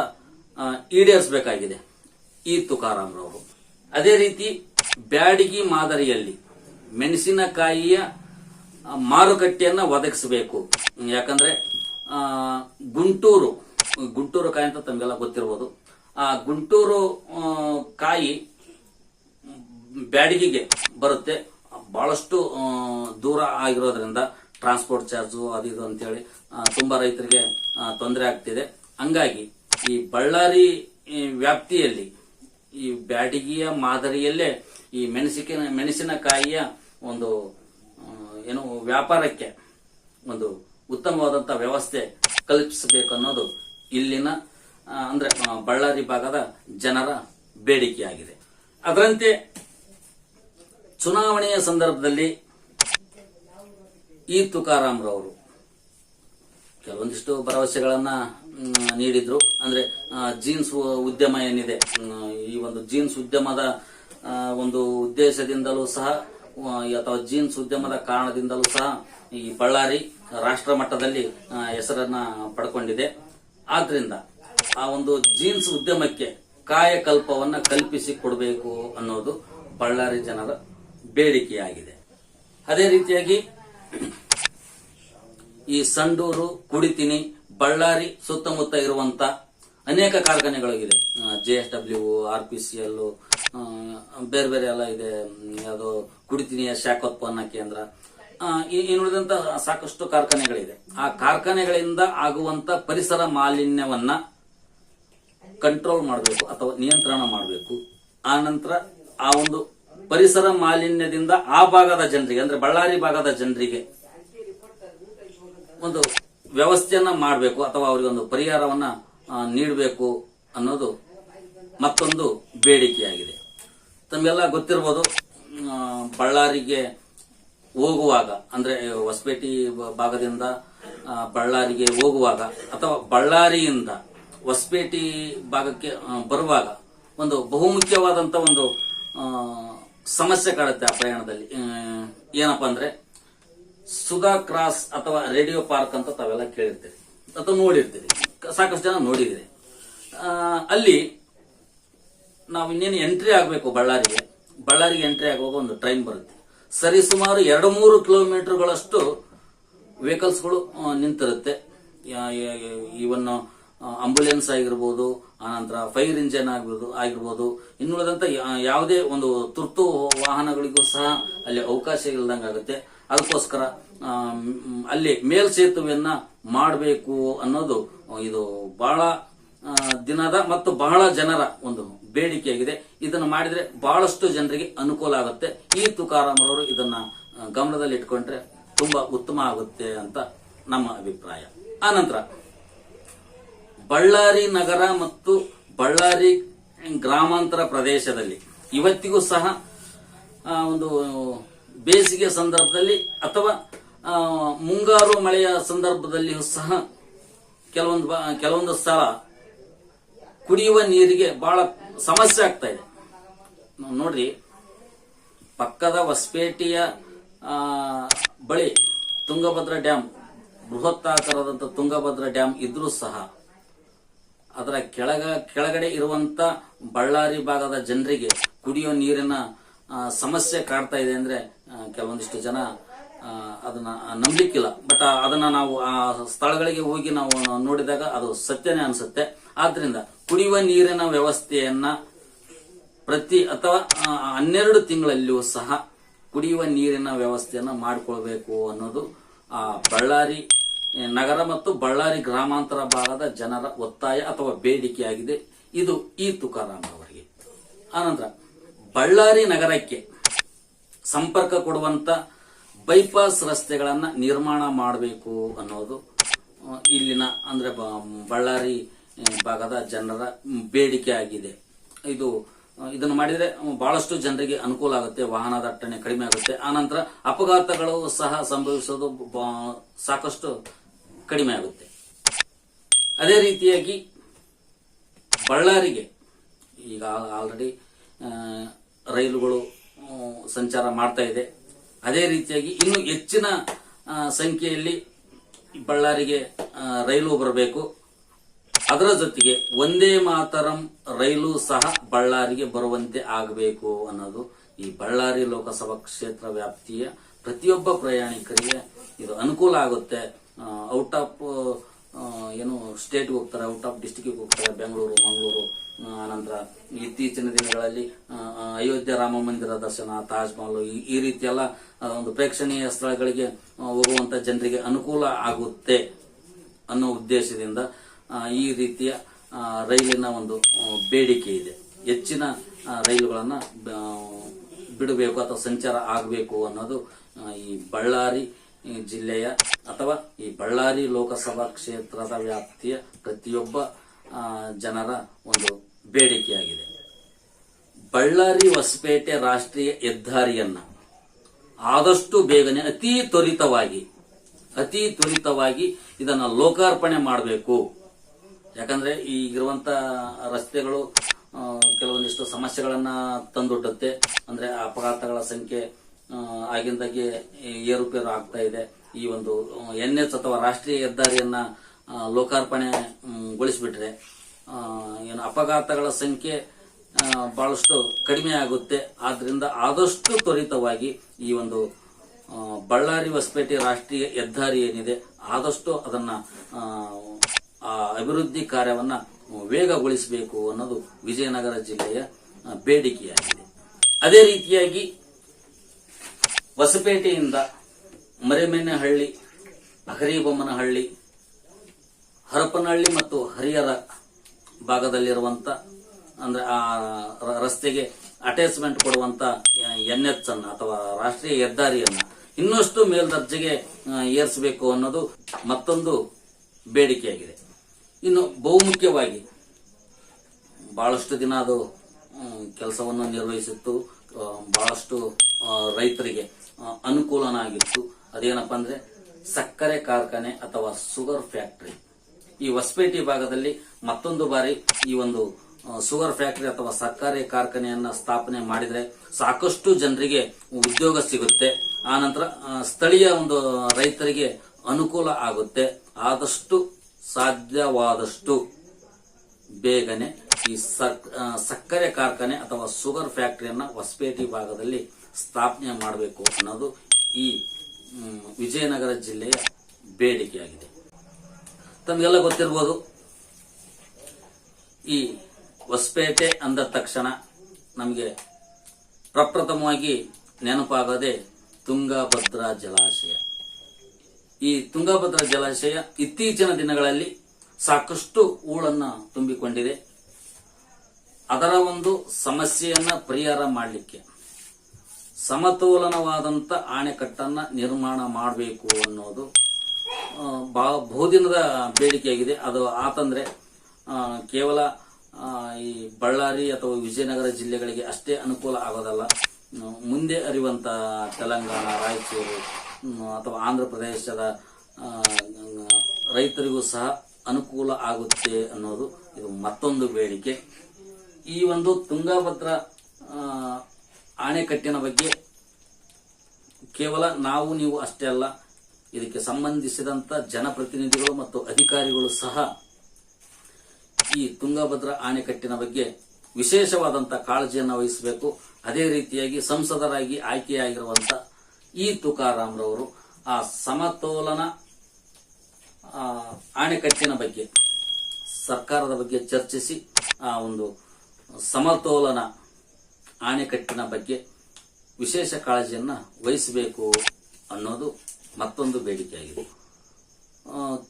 ಈಡೇರಿಸಬೇಕಾಗಿದೆ ಈ ತುಕಾರಾಮ್ರವರು. ಅದೇ ರೀತಿ ಬ್ಯಾಡಗಿ ಮಾದರಿಯಲ್ಲಿ ಮೆಣಸಿನಕಾಯಿಯ ಮಾರುಕಟ್ಟೆಯನ್ನ ಒದಗಿಸಬೇಕು. ಯಾಕಂದ್ರೆ ಗುಂಟೂರು ಕಾಯಿ ಅಂತ ತಮಗೆಲ್ಲ ಗೊತ್ತಿರಬಹುದು. ಆ ಗುಂಟೂರು ಕಾಯಿ ಬ್ಯಾಡಗಿಗೆ ಬರುತ್ತೆ, ಬಹಳಷ್ಟು ದೂರ ಆಗಿರೋದ್ರಿಂದ ಟ್ರಾನ್ಸ್ಪೋರ್ಟ್ ಚಾರ್ಜು ಅದು ಇದು ಅಂತೇಳಿ ತುಂಬಾ ರೈತರಿಗೆ ತೊಂದರೆ ಆಗ್ತಿದೆ. ಹಂಗಾಗಿ ಈ ಬಳ್ಳಾರಿ ವ್ಯಾಪ್ತಿಯಲ್ಲಿ ಈ ಬ್ಯಾಡಗಿಯ ಮಾದರಿಯಲ್ಲೇ ಈ ಮೆಣಸಿನಕಾಯಿಯ ಒಂದು ಏನು ವ್ಯಾಪಾರಕ್ಕೆ ಒಂದು ಉತ್ತಮವಾದಂತಹ ವ್ಯವಸ್ಥೆ ಕಲ್ಪಿಸಬೇಕು ಅನ್ನೋದು ಇಲ್ಲಿನ ಅಂದ್ರೆ ಬಳ್ಳಾರಿ ಭಾಗದ ಜನರ ಬೇಡಿಕೆಯಾಗಿದೆ. ಅದರಂತೆ ಚುನಾವಣೆಯ ಸಂದರ್ಭದಲ್ಲಿ ಈ ತುಕಾರಾಮ್ರವರು ಕೆಲವೊಂದಿಷ್ಟು ಭರವಸೆಗಳನ್ನ ನೀಡಿದ್ರು. ಅಂದ್ರೆ ಜೀನ್ಸ್ ಉದ್ಯಮ ಏನಿದೆ, ಈ ಒಂದು ಜೀನ್ಸ್ ಉದ್ಯಮದ ಒಂದು ಉದ್ದೇಶದಿಂದಲೂ ಸಹ ಅಥವಾ ಜೀನ್ಸ್ ಉದ್ಯಮದ ಕಾರಣದಿಂದಲೂ ಸಹ ಈ ಬಳ್ಳಾರಿ ರಾಷ್ಟ್ರ ಮಟ್ಟದಲ್ಲಿ ಹೆಸರನ್ನ ಪಡ್ಕೊಂಡಿದೆ. ಆದ್ರಿಂದ ಆ ಒಂದು ಜೀನ್ಸ್ ಉದ್ಯಮಕ್ಕೆ ಕಾಯಕಲ್ಪವನ್ನ ಕಲ್ಪಿಸಿ ಕೊಡಬೇಕು ಅನ್ನೋದು ಬಳ್ಳಾರಿ ಜನರ ಬೇಡಿಕೆಯಾಗಿದೆ. ಅದೇ ರೀತಿಯಾಗಿ ಈ ಸಂಡೂರು, ಕುಡಿತಿನಿ, ಬಳ್ಳಾರಿ ಸುತ್ತಮುತ್ತ ಇರುವಂತ ಅನೇಕ ಕಾರ್ಖಾನೆಗಳಿದೆ. JSW, RPCL, ಬೇರೆ ಬೇರೆ ಎಲ್ಲ ಇದೆ. ಯಾವುದು ಕುಡಿತಿನಿಯ ಶಾಖೋತ್ಪನ್ನ ಕೇಂದ್ರ, ಇನ್ನುಳಿದಂತ ಸಾಕಷ್ಟು ಕಾರ್ಖಾನೆಗಳಿದೆ. ಆ ಕಾರ್ಖಾನೆಗಳಿಂದ ಆಗುವಂತ ಪರಿಸರ ಮಾಲಿನ್ಯವನ್ನ ಕಂಟ್ರೋಲ್ ಮಾಡಬೇಕು ಅಥವಾ ನಿಯಂತ್ರಣ ಮಾಡಬೇಕು. ಆ ನಂತರ ಆ ಒಂದು ಪರಿಸರ ಮಾಲಿನ್ಯದಿಂದ ಆ ಭಾಗದ ಜನರಿಗೆ ಅಂದ್ರೆ ಬಳ್ಳಾರಿ ಭಾಗದ ಜನರಿಗೆ ಒಂದು ವ್ಯವಸ್ಥೆಯನ್ನ ಮಾಡಬೇಕು ಅಥವಾ ಅವರಿಗೆ ಒಂದು ಪರಿಹಾರವನ್ನ ನೀಡಬೇಕು ಅನ್ನೋದು ಮತ್ತೊಂದು ಬೇಡಿಕೆಯಾಗಿದೆ. ತಮಗೆಲ್ಲ ಗೊತ್ತಿರಬಹುದು, ಬಳ್ಳಾರಿಗೆ ಹೋಗುವಾಗ ಅಂದ್ರೆ ಹೊಸಪೇಟೆ ಭಾಗದಿಂದ ಬಳ್ಳಾರಿಗೆ ಹೋಗುವಾಗ ಅಥವಾ ಬಳ್ಳಾರಿಯಿಂದ ಹೊಸಪೇಟೆ ಭಾಗಕ್ಕೆ ಬರುವಾಗ ಒಂದು ಬಹುಮುಖ್ಯವಾದಂತ ಒಂದು ಸಮಸ್ಯೆ ಕಾಡುತ್ತೆ ಆ ಪ್ರಯಾಣದಲ್ಲಿ. ಏನಪ್ಪಾ ಅಂದ್ರೆ ಸುಧಾ ಕ್ರಾಸ್ ಅಥವಾ ರೇಡಿಯೋ ಪಾರ್ಕ್ ಅಂತ ತಾವೆಲ್ಲ ಕೇಳಿರ್ತೀರಿ ಅಥವಾ ನೋಡಿರ್ತೀರಿ, ಸಾಕಷ್ಟು ಜನ ನೋಡಿದಿರಿ. ಅಲ್ಲಿ ನಾವು ಇನ್ನೇನು ಎಂಟ್ರಿ ಆಗಬೇಕು ಬಳ್ಳಾರಿಗೆ ಎಂಟ್ರಿ ಆಗುವಾಗ ಒಂದು ಟ್ರೈನ್ ಬರುತ್ತೆ. ಸರಿ ಸುಮಾರು 2-3 ಕಿಲೋಮೀಟರ್ಗಳಷ್ಟು ವೆಹಿಕಲ್ಸ್ಗಳು ನಿಂತಿರುತ್ತೆ. ಇವನ್ ಆಂಬುಲೆನ್ಸ್ ಆಗಿರ್ಬೋದು, ಆನಂತರ ಫೈರ್ ಇಂಜಿನ್ ಆಗಿರ್ಬೋದು, ಇನ್ನುಳಿದಂತ ಯಾವುದೇ ಒಂದು ತುರ್ತು ವಾಹನಗಳಿಗೂ ಸಹ ಅಲ್ಲಿ ಅವಕಾಶ ಇಲ್ದಂಗಾಗುತ್ತೆ. ಅದಕ್ಕೋಸ್ಕರ ಅಲ್ಲಿ ಮೇಲ್ಸೇತುವೆಯನ್ನ ಮಾಡಬೇಕು ಅನ್ನೋದು ಇದು ಬಹಳ ದಿನದ ಮತ್ತು ಬಹಳ ಜನರ ಒಂದು ಬೇಡಿಕೆಯಾಗಿದೆ. ಇದನ್ನು ಮಾಡಿದ್ರೆ ಬಹಳಷ್ಟು ಜನರಿಗೆ ಅನುಕೂಲ ಆಗುತ್ತೆ. ಈ ತುಕಾರಾಮ್ರವರು ಇದನ್ನ ಗಮನದಲ್ಲಿ ಇಟ್ಕೊಂಡ್ರೆ ತುಂಬಾ ಉತ್ತಮ ಆಗುತ್ತೆ ಅಂತ ನಮ್ಮ ಅಭಿಪ್ರಾಯ. ಆನಂತರ ಬಳ್ಳಾರಿ ನಗರ ಮತ್ತು ಬಳ್ಳಾರಿ ಗ್ರಾಮಾಂತರ ಪ್ರದೇಶದಲ್ಲಿ ಇವತ್ತಿಗೂ ಸಹ ಒಂದು ಬೇಸಿಗೆ ಸಂದರ್ಭದಲ್ಲಿ ಅಥವಾ ಮುಂಗಾರು ಮಳೆಯ ಸಂದರ್ಭದಲ್ಲಿಯೂ ಸಹ ಕೆಲವೊಂದು ಸ್ಥಳ ಕುಡಿಯುವ ನೀರಿಗೆ ಬಹಳ ಸಮಸ್ಯೆ ಆಗ್ತಾ ಇದೆ. ನೋಡ್ರಿ, ಪಕ್ಕದ ಹೊಸಪೇಟೆಯ ಬಳಿ ತುಂಗಭದ್ರಾ ಡ್ಯಾಮ್, ಬೃಹತ್ತಾಕಾರದಂತ ತುಂಗಭದ್ರಾ ಡ್ಯಾಮ್ ಇದ್ರೂ ಸಹ ಅದರ ಕೆಳಗಡೆ ಇರುವಂತ ಬಳ್ಳಾರಿ ಭಾಗದ ಜನರಿಗೆ ಕುಡಿಯೋ ನೀರಿನ ಸಮಸ್ಯೆ ಕಾಡ್ತಾ ಇದೆ ಅಂದ್ರೆ ಕೆಲವೊಂದಿಷ್ಟು ಜನ ಅದನ್ನ ನಂಬಲಿಕ್ಕಿಲ್ಲ. ಬಟ್ ಅದನ್ನ ನಾವು ಆ ಸ್ಥಳಗಳಿಗೆ ಹೋಗಿ ನಾವು ನೋಡಿದಾಗ ಅದು ಸತ್ಯನೇ ಅನಿಸುತ್ತೆ. ಆದ್ರಿಂದ ಕುಡಿಯುವ ನೀರಿನ ವ್ಯವಸ್ಥೆಯನ್ನ ಪ್ರತಿ ಅಥವಾ 12 ತಿಂಗಳಲ್ಲಿಯೂ ಸಹ ಕುಡಿಯುವ ನೀರಿನ ವ್ಯವಸ್ಥೆಯನ್ನ ಮಾಡಿಕೊಳ್ಬೇಕು ಅನ್ನೋದು ಬಳ್ಳಾರಿ ನಗರ ಮತ್ತು ಬಳ್ಳಾರಿ ಗ್ರಾಮಾಂತರ ಭಾಗದ ಜನರ ಒತ್ತಾಯ ಅಥವಾ ಬೇಡಿಕೆಯಾಗಿದೆ. ಇದು ಈ ತುಕಾರಾಮ್ ಅವರಿಗೆ. ಆನಂತರ ಬಳ್ಳಾರಿ ನಗರಕ್ಕೆ ಸಂಪರ್ಕ ಕೊಡುವಂತ ಬೈಪಾಸ್ ರಸ್ತೆಗಳನ್ನ ನಿರ್ಮಾಣ ಮಾಡಬೇಕು ಅನ್ನೋದು ಇಲ್ಲಿನ ಅಂದ್ರೆ ಬಳ್ಳಾರಿ ಭಾಗದ ಜನರ ಬೇಡಿಕೆ ಆಗಿದೆ. ಇದನ್ನು ಮಾಡಿದ್ರೆ ಬಹಳಷ್ಟು ಜನರಿಗೆ ಅನುಕೂಲ ಆಗುತ್ತೆ, ವಾಹನ ದಟ್ಟಣೆ ಕಡಿಮೆ ಆಗುತ್ತೆ. ಆನಂತರ ಅಪಘಾತಗಳು ಸಹ ಸಂಭವಿಸೋದು ಸಾಕಷ್ಟು ಕಡಿಮೆ ಆಗುತ್ತೆ. ಅದೇ ರೀತಿಯಾಗಿ ಬಳ್ಳಾರಿಗೆ ಈಗ ಆಲ್ರೆಡಿ ರೈಲುಗಳು ಸಂಚಾರ ಮಾಡ್ತಾ ಇದೆ. ಅದೇ ರೀತಿಯಾಗಿ ಇನ್ನು ಹೆಚ್ಚಿನ ಸಂಖ್ಯೆಯಲ್ಲಿ ಬಳ್ಳಾರಿಗೆ ರೈಲು ಬರಬೇಕು. ಅದರ ಜೊತೆಗೆ ಒಂದೇ ಮಾತರಂ ರೈಲು ಸಹ ಬಳ್ಳಾರಿಗೆ ಬರುವಂತೆ ಆಗಬೇಕು ಅನ್ನೋದು ಈ ಬಳ್ಳಾರಿ ಲೋಕಸಭಾ ಕ್ಷೇತ್ರ ವ್ಯಾಪ್ತಿಯ ಪ್ರತಿಯೊಬ್ಬ ಪ್ರಯಾಣಿಕರಿಗೆ ಇದು ಅನುಕೂಲ ಆಗುತ್ತೆ. ಔಟ್ ಆಫ್ ಏನು ಸ್ಟೇಟ್ಗೆ ಹೋಗ್ತಾರೆ, ಔಟ್ ಆಫ್ ಡಿಸ್ಟಿಕ್ಗೆ ಹೋಗ್ತಾರೆ, ಬೆಂಗಳೂರು, ಮಂಗಳೂರು. ಆನಂತರ ಇತ್ತೀಚಿನ ದಿನಗಳಲ್ಲಿ ಅಯೋಧ್ಯೆ ರಾಮ ಮಂದಿರ ದರ್ಶನ, ತಾಜ್ ಮಹಲ್ ಈ ರೀತಿ ಎಲ್ಲ ಒಂದು ಪ್ರೇಕ್ಷಣೀಯ ಸ್ಥಳಗಳಿಗೆ ಹೋಗುವಂತ ಜನರಿಗೆ ಅನುಕೂಲ ಆಗುತ್ತೆ ಅನ್ನೋ ಉದ್ದೇಶದಿಂದ ಈ ರೀತಿಯ ರೈಲಿನ ಒಂದು ಬೇಡಿಕೆ ಇದೆ. ಹೆಚ್ಚಿನ ರೈಲುಗಳನ್ನ ಬಿಡಬೇಕು ಅಥವಾ ಸಂಚಾರ ಆಗಬೇಕು ಅನ್ನೋದು ಈ ಬಳ್ಳಾರಿ ಜಿಲ್ಲೆಯ ಅಥವಾ ಈ ಬಳ್ಳಾರಿ ಲೋಕಸಭಾ ಕ್ಷೇತ್ರದ ವ್ಯಾಪ್ತಿಯ ಪ್ರತಿಯೊಬ್ಬ ಜನರ ಒಂದು ಬೇಡಿಕೆಯಾಗಿದೆ. ಬಳ್ಳಾರಿ ಹೊಸಪೇಟೆ ರಾಷ್ಟ್ರೀಯ ಹೆದ್ದಾರಿಯನ್ನ ಆದಷ್ಟು ಬೇಗನೆ ಅತಿ ತ್ವರಿತವಾಗಿ ಇದನ್ನ ಲೋಕಾರ್ಪಣೆ ಮಾಡಬೇಕು. ಯಾಕಂದ್ರೆ ಈಗಿರುವಂತ ರಸ್ತೆಗಳು ಕೆಲವೊಂದಿಷ್ಟು ಸಮಸ್ಯೆಗಳನ್ನ ತಂದೊಡ್ಡುತ್ತೆ. ಅಂದ್ರೆ ಅಪಘಾತಗಳ ಸಂಖ್ಯೆ ಆಗಿಂದಾಗೆ ಏರುಪೇರು ಆಗ್ತಾ ಇದೆ. ಈ ಒಂದು NH ಅಥವಾ ರಾಷ್ಟ್ರೀಯ ಹೆದ್ದಾರಿಯನ್ನ ಲೋಕಾರ್ಪಣೆ ಗೊಳಿಸಿಬಿಟ್ರೆ ಏನು ಅಪಘಾತಗಳ ಸಂಖ್ಯೆ ಬಹಳಷ್ಟು ಕಡಿಮೆ ಆಗುತ್ತೆ. ಆದ್ರಿಂದ ಆದಷ್ಟು ತ್ವರಿತವಾಗಿ ಈ ಒಂದು ಬಳ್ಳಾರಿ ಹೊಸಪೇಟೆ ರಾಷ್ಟ್ರೀಯ ಹೆದ್ದಾರಿ ಏನಿದೆ ಆದಷ್ಟು ಅದನ್ನ ಅಭಿವೃದ್ಧಿ ಕಾರ್ಯವನ್ನ ವೇಗಗೊಳಿಸಬೇಕು ಅನ್ನೋದು ವಿಜಯನಗರ ಜಿಲ್ಲೆಯ ಬೇಡಿಕೆಯಾಗಿದೆ. ಅದೇ ರೀತಿಯಾಗಿ ಹೊಸಪೇಟೆಯಿಂದ ಮರೆಮೆನ್ನಹಳ್ಳಿ, ಹಗರಿಬೊಮ್ಮನಹಳ್ಳಿ, ಹರಪನಹಳ್ಳಿ ಮತ್ತು ಹರಿಹರ ಭಾಗದಲ್ಲಿರುವಂತ ಅಂದ್ರೆ ಆ ರಸ್ತೆಗೆ ಅಟ್ಯಾಚ್ಮೆಂಟ್ ಕೊಡುವಂತ NH ಅನ್ನ ಅಥವಾ ರಾಷ್ಟ್ರೀಯ ಹೆದ್ದಾರಿಯನ್ನ ಇನ್ನಷ್ಟು ಮೇಲ್ದರ್ಜೆಗೆ ಏರಿಸಬೇಕು ಅನ್ನೋದು ಮತ್ತೊಂದು ಬೇಡಿಕೆಯಾಗಿದೆ. ಇನ್ನು ಬಹುಮುಖ್ಯವಾಗಿ ಬಹಳಷ್ಟು ದಿನ ಅದು ಕೆಲಸವನ್ನು ನಿರ್ವಹಿಸಿತ್ತು. ಬಹಳಷ್ಟು ರೈತರಿಗೆ ಅನುಕೂಲನಾಗಿತ್ತು. ಅದೇನಪ್ಪ ಅಂದ್ರೆ ಸಕ್ಕರೆ ಕಾರ್ಖಾನೆ ಅಥವಾ ಶುಗರ್ ಫ್ಯಾಕ್ಟರಿ. ಈ ಹೊಸಪೇಟೆ ಭಾಗದಲ್ಲಿ ಮತ್ತೊಂದು ಬಾರಿ ಈ ಒಂದು ಶುಗರ್ ಫ್ಯಾಕ್ಟರಿ ಅಥವಾ ಸಕ್ಕರೆ ಕಾರ್ಖಾನೆಯನ್ನ ಸ್ಥಾಪನೆ ಮಾಡಿದ್ರೆ ಸಾಕಷ್ಟು ಜನರಿಗೆ ಉದ್ಯೋಗ ಸಿಗುತ್ತೆ. ಆನಂತರ ಸ್ಥಳೀಯ ಒಂದು ರೈತರಿಗೆ ಅನುಕೂಲ ಆಗುತ್ತೆ. ಆದಷ್ಟು ಸಾಧ್ಯವಾದಷ್ಟು ಬೇಗನೆ ಈ ಸಕ್ಕರೆ ಕಾರ್ಖಾನೆ ಅಥವಾ ಶುಗರ್ ಫ್ಯಾಕ್ಟರಿಯನ್ನ ಹೊಸಪೇಟೆ ಭಾಗದಲ್ಲಿ ಸ್ಥಾಪನೆ ಮಾಡಬೇಕು ಅನ್ನೋದು ಈ ವಿಜಯನಗರ ಜಿಲ್ಲೆಯ ಬೇಡಿಕೆಯಾಗಿದೆ. ತಮಗೆಲ್ಲ ಗೊತ್ತಿರಬಹುದು, ಈ ಹೊಸಪೇಟೆ ಅಂದ ತಕ್ಷಣ ನಮಗೆ ಪ್ರಪ್ರಥಮವಾಗಿ ನೆನಪಾಗದೆ ತುಂಗಭದ್ರಾ ಜಲಾಶಯ. ಈ ತುಂಗಭದ್ರಾ ಜಲಾಶಯ ಇತ್ತೀಚಿನ ದಿನಗಳಲ್ಲಿ ಸಾಕಷ್ಟು ಹೂಳನ್ನ ತುಂಬಿಕೊಂಡಿದೆ. ಅದರ ಒಂದು ಸಮಸ್ಯೆಯನ್ನ ಪರಿಹಾರ ಮಾಡಲಿಕ್ಕೆ ಸಮತೋಲನವಾದಂತ ಅಣೆಕಟ್ಟನ್ನ ನಿರ್ಮಾಣ ಮಾಡಬೇಕು ಅನ್ನೋದು ಬಹುದಿನದ ಬೇಡಿಕೆಯಾಗಿದೆ. ಅದು ಆತಂದ್ರೆ ಕೇವಲ ಈ ಬಳ್ಳಾರಿ ಅಥವಾ ವಿಜಯನಗರ ಜಿಲ್ಲೆಗಳಿಗೆ ಅಷ್ಟೇ ಅನುಕೂಲ ಆಗೋದಲ್ಲ, ಮುಂದೆ ಅರಿಯುವಂತ ತೆಲಂಗಾಣ, ರಾಯಚೂರು ಅಥವಾ ಆಂಧ್ರ ಪ್ರದೇಶದ ರೈತರಿಗೂ ಸಹ ಅನುಕೂಲ ಆಗುತ್ತೆ ಅನ್ನೋದು ಇದು ಮತ್ತೊಂದು ಬೇಡಿಕೆ. ಈ ಒಂದು ತುಂಗಭದ್ರಾ ಅಣೆಕಟ್ಟಿನ ಬಗ್ಗೆ ಕೇವಲ ನಾವು ನೀವು ಅಷ್ಟೇ ಅಲ್ಲ, ಇದಕ್ಕೆ ಸಂಬಂಧಿಸಿದಂತ ಜನಪ್ರತಿನಿಧಿಗಳು ಮತ್ತು ಅಧಿಕಾರಿಗಳು ಸಹ ಈ ತುಂಗಭದ್ರಾ ಅಣೆಕಟ್ಟಿನ ಬಗ್ಗೆ ವಿಶೇಷವಾದಂತ ಕಾಳಜಿಯನ್ನು ವಹಿಸಬೇಕು. ಅದೇ ರೀತಿಯಾಗಿ ಸಂಸದರಾಗಿ ಆಯ್ಕೆಯಾಗಿರುವಂತ ಈ ತುಕಾರಾಮ್ರವರು ಆ ಸಮತೋಲನ ಅಣೆಕಟ್ಟಿನ ಬಗ್ಗೆ ಸರ್ಕಾರದ ಬಗ್ಗೆ ಚರ್ಚಿಸಿ ಆ ಒಂದು ಸಮತೋಲನ ಅಣೆಕಟ್ಟಿನ ಬಗ್ಗೆ ವಿಶೇಷ ಕಾಳಜಿಯನ್ನು ವಹಿಸಬೇಕು ಅನ್ನೋದು ಮತ್ತೊಂದು ಬೇಡಿಕೆಯಾಗಿದೆ.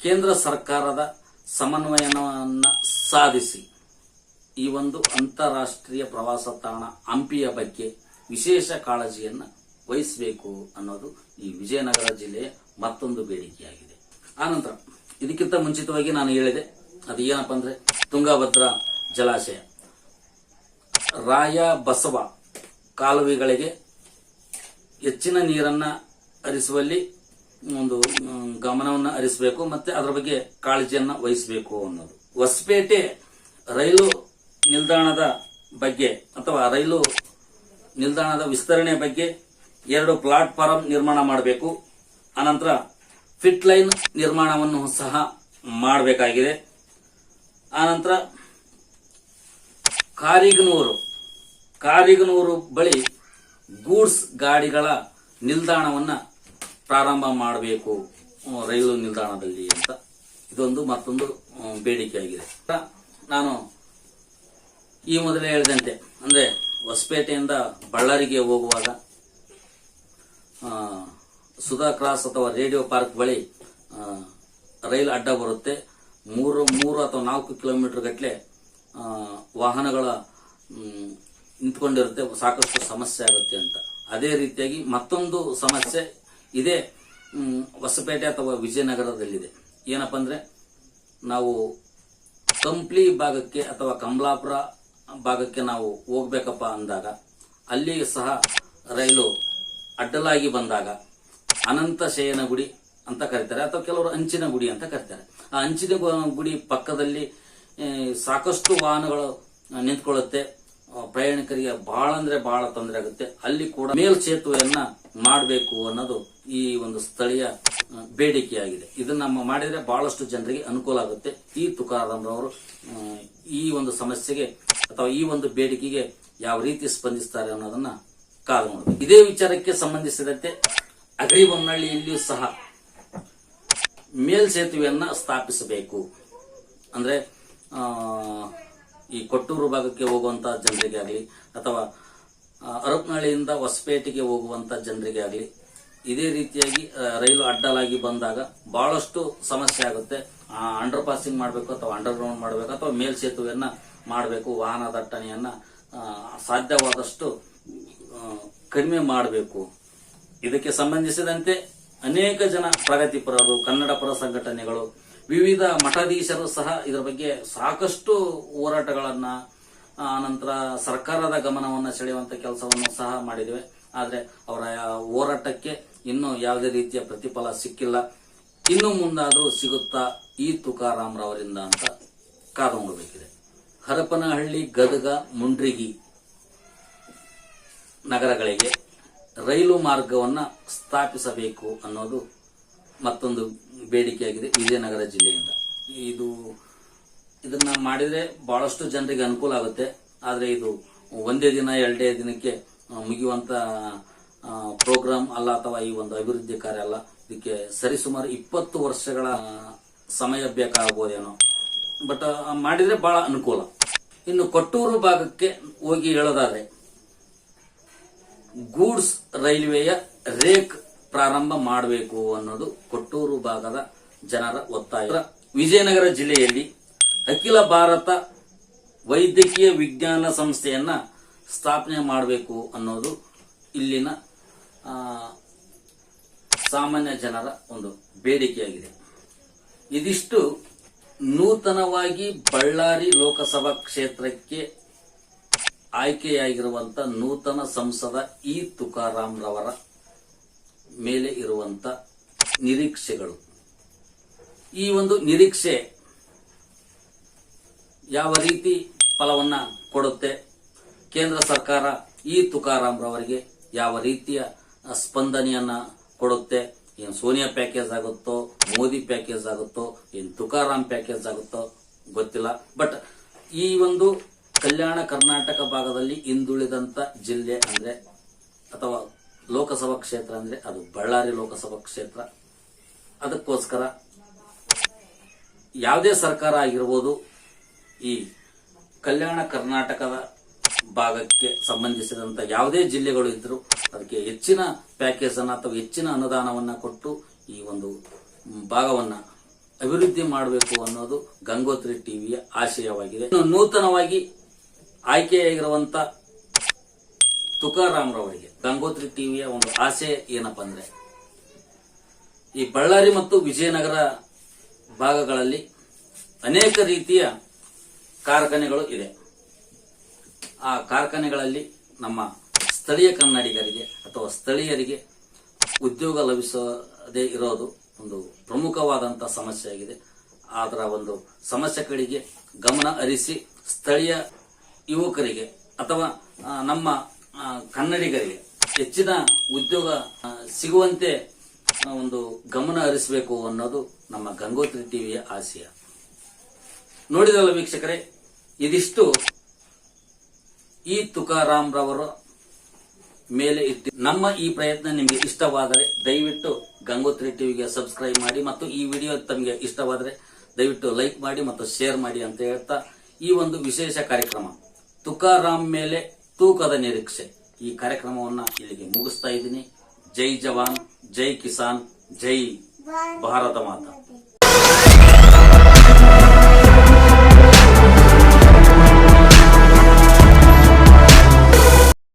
ಕೇಂದ್ರ ಸರ್ಕಾರದ ಸಮನ್ವಯವನ್ನು ಸಾಧಿಸಿ ಈ ಒಂದು ಅಂತಾರಾಷ್ಟ್ರೀಯ ಪ್ರವಾಸ ತಾಣ ಹಂಪಿಯ ಬಗ್ಗೆ ವಿಶೇಷ ಕಾಳಜಿಯನ್ನು ವಹಿಸಬೇಕು ಅನ್ನೋದು ಈ ವಿಜಯನಗರ ಜಿಲ್ಲೆಯ ಮತ್ತೊಂದು ಬೇಡಿಕೆಯಾಗಿದೆ. ಆನಂತರ ಇದಕ್ಕಿಂತ ಮುಂಚಿತವಾಗಿ ನಾನು ಹೇಳಿದೆ, ಅದು ಏನಪ್ಪ ಅಂದ್ರೆ ತುಂಗಭದ್ರಾ ಜಲಾಶಯ, ರಾಯ ಬಸವ ಕಾಲುವೆಗಳಿಗೆ ಹೆಚ್ಚಿನ ನೀರನ್ನ ಹರಿಸುವಲ್ಲಿ ಒಂದು ಗಮನವನ್ನು ಹರಿಸಬೇಕು ಮತ್ತೆ ಅದರ ಬಗ್ಗೆ ಕಾಳಜಿಯನ್ನು ವಹಿಸಬೇಕು ಅನ್ನೋದು. ಹೊಸಪೇಟೆ ರೈಲು ನಿಲ್ದಾಣದ ಬಗ್ಗೆ ಅಥವಾ ರೈಲು ನಿಲ್ದಾಣದ ವಿಸ್ತರಣೆ ಬಗ್ಗೆ 2 ಪ್ಲಾಟ್ಫಾರಂ ನಿರ್ಮಾಣ ಮಾಡಬೇಕು. ಅನಂತರ ಫಿಟ್ ಲೈನ್ ನಿರ್ಮಾಣವನ್ನು ಸಹ ಮಾಡಬೇಕಾಗಿದೆ. ಆನಂತರ ಕಾರಿಗನೂರು ಬಳಿ ಗೂಡ್ಸ್ ಗಾಡಿಗಳ ನಿಲ್ದಾಣವನ್ನ ಪ್ರಾರಂಭ ಮಾಡಬೇಕು ರೈಲು ನಿಲ್ದಾಣದಲ್ಲಿ ಅಂತ ಇದೊಂದು ಮತ್ತೊಂದು ಬೇಡಿಕೆಯಾಗಿದೆ. ನಾನು ಈ ಮೊದಲೇ ಹೇಳಿದಂತೆ ಅಂದ್ರೆ ಹೊಸಪೇಟೆಯಿಂದ ಬಳ್ಳಾರಿಗೆ ಹೋಗುವಾಗ ಸುಧಾ ಕ್ರಾಸ್ ಅಥವಾ ರೇಡಿಯೋ ಪಾರ್ಕ್ ಬಳಿ ರೈಲು ಅಡ್ಡ ಬರುತ್ತೆ. 3 ಅಥವಾ 4 ಕಿಲೋಮೀಟರ್ ಗಟ್ಟಲೆ ವಾಹನಗಳ ನಿಂತ್ಕೊಂಡಿರುತ್ತೆ, ಸಾಕಷ್ಟು ಸಮಸ್ಯೆ ಆಗುತ್ತೆ ಅಂತ. ಅದೇ ರೀತಿಯಾಗಿ ಮತ್ತೊಂದು ಸಮಸ್ಯೆ ಇದೇ ಹೊಸಪೇಟೆ ಅಥವಾ ವಿಜಯನಗರದಲ್ಲಿದೆ. ಏನಪ್ಪ ಅಂದ್ರೆ ನಾವು ಕಂಪ್ಲಿ ಭಾಗಕ್ಕೆ ಅಥವಾ ಕಮಲಾಪುರ ಭಾಗಕ್ಕೆ ನಾವು ಹೋಗ್ಬೇಕಪ್ಪ ಅಂದಾಗ ಅಲ್ಲಿ ಸಹ ರೈಲು ಅಡ್ಡಲಾಗಿ ಬಂದಾಗ ಅನಂತ ಶಯನ ಗುಡಿ ಅಂತ ಕರೀತಾರೆ ಅಥವಾ ಕೆಲವರು ಅಂಚಿನ ಗುಡಿ ಅಂತ ಕರೀತಾರೆ. ಆ ಅಂಚಿನ ಗುಡಿ ಪಕ್ಕದಲ್ಲಿ ಸಾಕಷ್ಟು ವಾಹನಗಳು ನಿಂತ್ಕೊಳ್ಳುತ್ತೆ. ಪ್ರಯಾಣಿಕರಿಗೆ ಬಹಳ ಅಂದ್ರೆ ಬಹಳ ತೊಂದರೆ ಆಗುತ್ತೆ. ಅಲ್ಲಿ ಕೂಡ ಮೇಲ್ಸೇತುವೆಯನ್ನ ಮಾಡಬೇಕು ಅನ್ನೋದು ಈ ಒಂದು ಸ್ಥಳೀಯ ಬೇಡಿಕೆಯಾಗಿದೆ. ಇದನ್ನ ಮಾಡಿದ್ರೆ ಬಹಳಷ್ಟು ಜನರಿಗೆ ಅನುಕೂಲ ಆಗುತ್ತೆ. ಈ ತುಕಾರಾಮ್ರವರು ಈ ಒಂದು ಸಮಸ್ಯೆಗೆ ಅಥವಾ ಈ ಒಂದು ಬೇಡಿಕೆಗೆ ಯಾವ ರೀತಿ ಸ್ಪಂದಿಸ್ತಾರೆ ಅನ್ನೋದನ್ನ ಕಾದು ನೋಡಬೇಕು. ಇದೇ ವಿಚಾರಕ್ಕೆ ಸಂಬಂಧಿಸಿದಂತೆ ಅಗ್ರಿಬೊಮ್ಮನಹಳ್ಳಿಯಲ್ಲಿಯೂ ಸಹ ಮೇಲ್ಸೇತುವೆಯನ್ನ ಸ್ಥಾಪಿಸಬೇಕು. ಅಂದ್ರೆ ಈ ಕೊಟ್ಟೂರು ಭಾಗಕ್ಕೆ ಹೋಗುವಂತ ಜನರಿಗೆ ಆಗಲಿ ಅಥವಾ ಹರಪನಹಳ್ಳಿಯಿಂದ ಹೊಸಪೇಟೆಗೆ ಹೋಗುವಂತ ಜನರಿಗೆ ಆಗಲಿ ಇದೇ ರೀತಿಯಾಗಿ ರೈಲು ಅಡ್ಡಲಾಗಿ ಬಂದಾಗ ಬಹಳಷ್ಟು ಸಮಸ್ಯೆ ಆಗುತ್ತೆ. ಅಂಡರ್ ಪಾಸಿಂಗ್ ಮಾಡಬೇಕು ಅಥವಾ ಅಂಡರ್ ಗ್ರೌಂಡ್ ಮಾಡಬೇಕು ಅಥವಾ ಮೇಲ್ಸೇತುವೆಯನ್ನ ಮಾಡಬೇಕು. ವಾಹನ ದಟ್ಟಣೆಯನ್ನ ಸಾಧ್ಯವಾದಷ್ಟು ಕಡಿಮೆ ಮಾಡಬೇಕು. ಇದಕ್ಕೆ ಸಂಬಂಧಿಸಿದಂತೆ ಅನೇಕ ಜನ ಪ್ರಗತಿಪರರು, ಕನ್ನಡ ಪರ ಸಂಘಟನೆಗಳು, ವಿವಿಧ ಮಠಾಧೀಶರು ಸಹ ಇದರ ಬಗ್ಗೆ ಸಾಕಷ್ಟು ಹೋರಾಟಗಳನ್ನ ಆನಂತರ ಸರ್ಕಾರದ ಗಮನವನ್ನು ಸೆಳೆಯುವಂತ ಕೆಲಸವನ್ನು ಸಹ ಮಾಡಿದ್ದೇವೆ. ಆದ್ರೆ ಅವರ ಹೋರಾಟಕ್ಕೆ ಇನ್ನೂ ಯಾವುದೇ ರೀತಿಯ ಪ್ರತಿಫಲ ಸಿಕ್ಕಿಲ್ಲ. ಇನ್ನು ಮುಂದಾದರೂ ಸಿಗುತ್ತಾ ಈ ತುಕಾರಾಮ್ರವರಿಂದ ಅಂತ ಕಾದು ನೋಡಬೇಕಿದೆ. ಹರಪನಹಳ್ಳಿ, ಗದಗ, ಮುಂಡ್ರಿಗಿ ನಗರಗಳಿಗೆ ರೈಲು ಮಾರ್ಗವನ್ನ ಸ್ಥಾಪಿಸಬೇಕು ಅನ್ನೋದು ಮತ್ತೊಂದು ಬೇಡಿಕೆಯಾಗಿದೆ ವಿಜಯನಗರ ಜಿಲ್ಲೆಯಿಂದ. ಇದನ್ನ ಮಾಡಿದ್ರೆ ಬಹಳಷ್ಟು ಜನರಿಗೆ ಅನುಕೂಲ ಆಗುತ್ತೆ. ಆದ್ರೆ ಇದು ಒಂದೇ ದಿನ 2 ದಿನಕ್ಕೆ ಮುಗಿಯುವಂತ ಪ್ರೋಗ್ರಾಮ್ ಅಲ್ಲ ಅಥವಾ ಈ ಒಂದು ಅಭಿವೃದ್ಧಿ ಕಾರ್ಯ ಅಲ್ಲ. ಇದಕ್ಕೆ ಸರಿಸುಮಾರು 20 ವರ್ಷಗಳ ಸಮಯ ಬೇಕಾಗಬಹುದೇನೋ. ಬಟ್ ಮಾಡಿದ್ರೆ ಬಹಳ ಅನುಕೂಲ. ಇನ್ನು ಕೊಟ್ಟೂರು ಭಾಗಕ್ಕೆ ಹೋಗಿ ಹೇಳೋದಾದ್ರೆ ಗೂಡ್ಸ್ ರೈಲ್ವೆಯ ರೇಕ್ ಪ್ರಾರಂಭ ಮಾಡಬೇಕು ಅನ್ನೋದು ಕೊಟ್ಟೂರು ಭಾಗದ ಜನರ ಒತ್ತಾಯ. ವಿಜಯನಗರ ಜಿಲ್ಲೆಯಲ್ಲಿ ಅಖಿಲ ಭಾರತ ವೈದ್ಯಕೀಯ ವಿಜ್ಞಾನ ಸಂಸ್ಥೆಯನ್ನ ಸ್ಥಾಪನೆ ಮಾಡಬೇಕು ಅನ್ನೋದು ಇಲ್ಲಿನ ಸಾಮಾನ್ಯ ಜನರ ಒಂದು ಬೇಡಿಕೆಯಾಗಿದೆ. ಇದಿಷ್ಟು ನೂತನವಾಗಿ ಬಳ್ಳಾರಿ ಲೋಕಸಭಾ ಕ್ಷೇತ್ರಕ್ಕೆ ಆಯ್ಕೆಯಾಗಿರುವಂತ ನೂತನ ಸಂಸದ ಈ ತುಕಾರಾಮ್ರವರ ಮೇಲೆ ಇರುವಂತ ನಿರೀಕ್ಷೆಗಳು. ಈ ಒಂದು ನಿರೀಕ್ಷೆ ಯಾವ ರೀತಿ ಫಲವನ್ನ ಕೊಡುತ್ತೆ, ಕೇಂದ್ರ ಸರ್ಕಾರ ಈ ತುಕಾರಾಮ್ರವರಿಗೆ ಯಾವ ರೀತಿಯ ಸ್ಪಂದನೆಯನ್ನ ಕೊಡುತ್ತೆ, ಏನು ಸೋನಿಯಾ ಪ್ಯಾಕೇಜ್ ಆಗುತ್ತೋ, ಮೋದಿ ಪ್ಯಾಕೇಜ್ ಆಗುತ್ತೋ, ಏನು ತುಕಾರಾಮ್ ಪ್ಯಾಕೇಜ್ ಆಗುತ್ತೋ ಗೊತ್ತಿಲ್ಲ. ಬಟ್ ಈ ಒಂದು ಕಲ್ಯಾಣ ಕರ್ನಾಟಕ ಭಾಗದಲ್ಲಿ ಹಿಂದುಳಿದಂತ ಜಿಲ್ಲೆ ಅಂದ್ರೆ ಅಥವಾ ಲೋಕಸಭಾ ಕ್ಷೇತ್ರ ಅಂದ್ರೆ ಅದು ಬಳ್ಳಾರಿ ಲೋಕಸಭಾ ಕ್ಷೇತ್ರ. ಅದಕ್ಕೋಸ್ಕರ ಯಾವುದೇ ಸರ್ಕಾರ ಆಗಿರ್ಬೋದು, ಈ ಕಲ್ಯಾಣ ಕರ್ನಾಟಕದ ಭಾಗಕ್ಕೆ ಸಂಬಂಧಿಸಿದಂತ ಯಾವುದೇ ಜಿಲ್ಲೆಗಳು ಇದ್ರೂ ಅದಕ್ಕೆ ಹೆಚ್ಚಿನ ಪ್ಯಾಕೇಜ್ ಅನ್ನ ಅಥವಾ ಹೆಚ್ಚಿನ ಅನುದಾನವನ್ನ ಕೊಟ್ಟು ಈ ಒಂದು ಭಾಗವನ್ನ ಅಭಿವೃದ್ಧಿ ಮಾಡಬೇಕು ಅನ್ನೋದು ಗಂಗೋತ್ರಿ ಟಿವಿಯ ಆಶಯವಾಗಿದೆ. ನೂತನವಾಗಿ ಆಯ್ಕೆಯಾಗಿರುವಂತ ತುಕಾರಾಮ್ ರವರಿಗೆ ಗಂಗೋತ್ರಿ ಟಿವಿಯ ಒಂದು ಆಶಯ ಏನಪ್ಪಾ ಅಂದ್ರೆ, ಈ ಬಳ್ಳಾರಿ ಮತ್ತು ವಿಜಯನಗರ ಭಾಗಗಳಲ್ಲಿ ಅನೇಕ ರೀತಿಯ ಕಾರ್ಖಾನೆಗಳು ಇದೆ. ಆ ಕಾರ್ಖಾನೆಗಳಲ್ಲಿ ನಮ್ಮ ಸ್ಥಳೀಯ ಕನ್ನಡಿಗರಿಗೆ ಅಥವಾ ಸ್ಥಳೀಯರಿಗೆ ಉದ್ಯೋಗ ಲಭಿಸದೇ ಇರೋದು ಒಂದು ಪ್ರಮುಖವಾದಂತಹ ಸಮಸ್ಯೆ ಆಗಿದೆ. ಅದರ ಒಂದು ಸಮಸ್ಯೆ ಕಡೆಗೆ ಗಮನ ಹರಿಸಿ ಸ್ಥಳೀಯ ಯುವಕರಿಗೆ ಅಥವಾ ನಮ್ಮ ಕನ್ನಡಿಗರಿಗೆ ಹೆಚ್ಚಿನ ಉದ್ಯೋಗ ಸಿಗುವಂತೆ ಒಂದು ಗಮನ ಹರಿಸಬೇಕು ಅನ್ನೋದು ನಮ್ಮ ಗಂಗೋತ್ರಿ ಟಿವಿಯ ಆಶಯ. ನೋಡಿದ್ರಲ್ಲ ವೀಕ್ಷಕರೇ, ಇದಿಷ್ಟು ಈ ತುಕಾರಾಮ್ ರವರ ಮೇಲೆ ಇಟ್ಟು ನಮ್ಮ ಈ ಪ್ರಯತ್ನ ನಿಮಗೆ ಇಷ್ಟವಾದರೆ ದಯವಿಟ್ಟು ಗಂಗೋತ್ರಿ ಟಿವಿಗೆ ಸಬ್ಸ್ಕ್ರೈಬ್ ಮಾಡಿ ಮತ್ತು ಈ ವಿಡಿಯೋ ತಮಗೆ ಇಷ್ಟವಾದರೆ ದಯವಿಟ್ಟು ಲೈಕ್ ಮಾಡಿ ಮತ್ತು ಶೇರ್ ಮಾಡಿ ಅಂತ ಹೇಳ್ತಾ ಈ ಒಂದು ವಿಶೇಷ ಕಾರ್ಯಕ್ರಮ ತುಕಾರಾಮ್ ಮೇಲೆ ತೂಕದ ನಿರೀಕ್ಷೆ ಈ ಕಾರ್ಯಕ್ರಮವನ್ನ ಇಲ್ಲಿಗೆ ಮುಗಿಸ್ತಾ ಇದ್ದೀನಿ. ಜೈ ಜವಾನ್, ಜೈ ಕಿಸಾನ್, ಜೈ ಭಾರತ ಮಾತಾ.